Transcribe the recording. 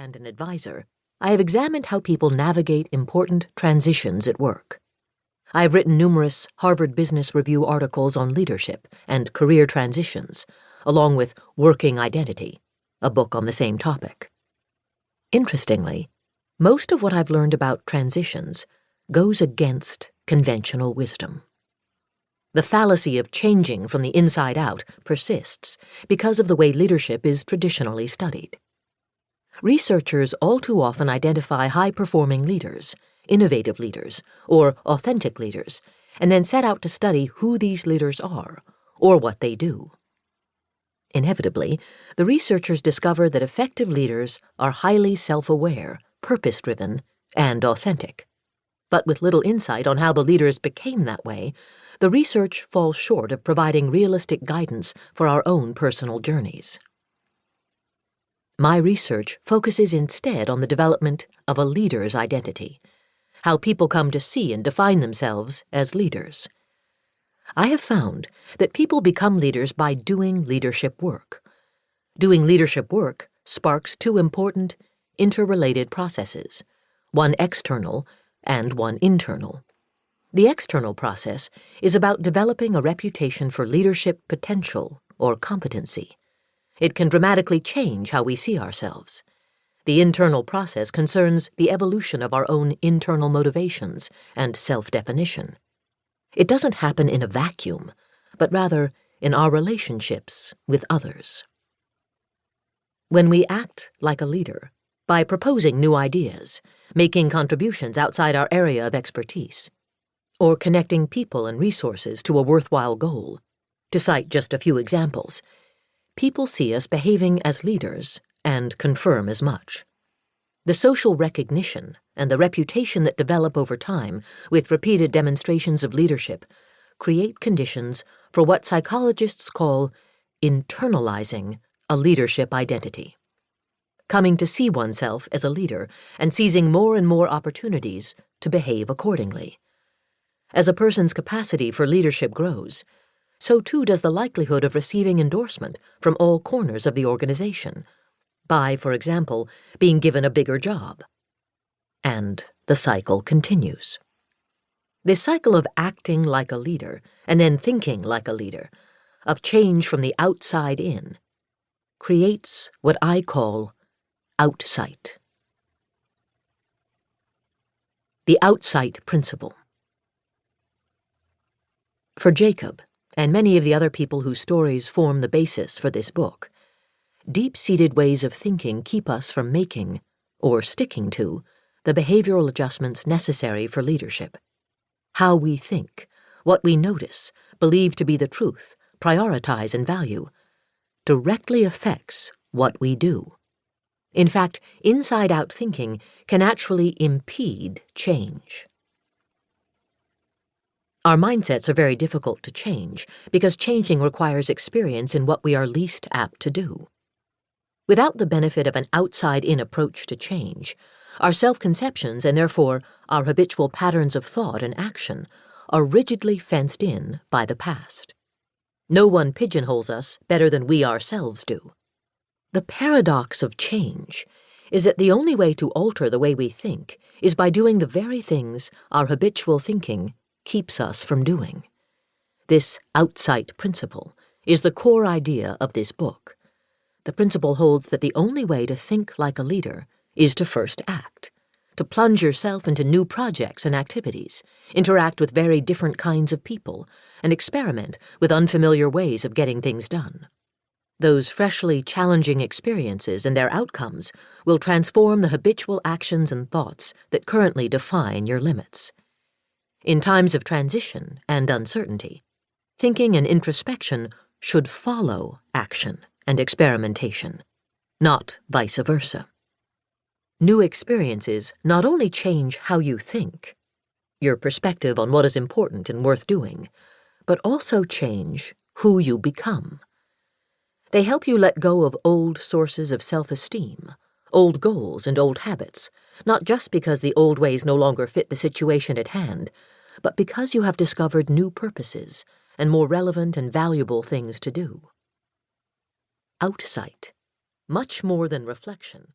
and an advisor, I have examined how people navigate important transitions at work. I have written numerous Harvard Business Review articles on leadership and career transitions, along with Working Identity, a book on the same topic. Interestingly, most of what I've learned about transitions goes against conventional wisdom. The fallacy of changing from the inside out persists because of the way leadership is traditionally studied. Researchers all too often identify high-performing leaders, innovative leaders, or authentic leaders, and then set out to study who these leaders are, or what they do. Inevitably, the researchers discover that effective leaders are highly self-aware, purpose-driven, and authentic. But with little insight on how the leaders became that way, the research falls short of providing realistic guidance for our own personal journeys. My research focuses instead on the development of a leader's identity, how people come to see and define themselves as leaders. I have found that people become leaders by doing leadership work. Doing leadership work sparks two important, interrelated processes, one external and one internal. The external process is about developing a reputation for leadership potential or competency. It can dramatically change how we see ourselves. The internal process concerns the evolution of our own internal motivations and self-definition. It doesn't happen in a vacuum, but rather in our relationships with others. When we act like a leader, by proposing new ideas, making contributions outside our area of expertise, or connecting people and resources to a worthwhile goal, to cite just a few examples, people see us behaving as leaders and confirm as much. The social recognition and the reputation that develop over time with repeated demonstrations of leadership create conditions for what psychologists call internalizing a leadership identity. Coming to see oneself as a leader and seizing more and more opportunities to behave accordingly. As a person's capacity for leadership grows, so too does the likelihood of receiving endorsement from all corners of the organization, by, for example, being given a bigger job. And the cycle continues. This cycle of acting like a leader and then thinking like a leader, of change from the outside in, creates what I call outsight. The outsight principle. For Jacob, and many of the other people whose stories form the basis for this book, deep-seated ways of thinking keep us from making, or sticking to, the behavioral adjustments necessary for leadership. How we think, what we notice, believe to be the truth, prioritize and value, directly affects what we do. In fact, inside-out thinking can actually impede change. Our mindsets are very difficult to change because changing requires experience in what we are least apt to do. Without the benefit of an outside-in approach to change, our self-conceptions and therefore our habitual patterns of thought and action are rigidly fenced in by the past. No one pigeonholes us better than we ourselves do. The paradox of change is that the only way to alter the way we think is by doing the very things our habitual thinking keeps us from doing. This outsight principle is the core idea of this book. The principle holds that the only way to think like a leader is to first act, to plunge yourself into new projects and activities, interact with very different kinds of people, and experiment with unfamiliar ways of getting things done. Those freshly challenging experiences and their outcomes will transform the habitual actions and thoughts that currently define your limits. In times of transition and uncertainty, thinking and introspection should follow action and experimentation, not vice versa. New experiences not only change how you think, your perspective on what is important and worth doing, but also change who you become. They help you let go of old sources of self-esteem, old goals and old habits, not just because the old ways no longer fit the situation at hand, but because you have discovered new purposes and more relevant and valuable things to do. Outsight, much more than reflection,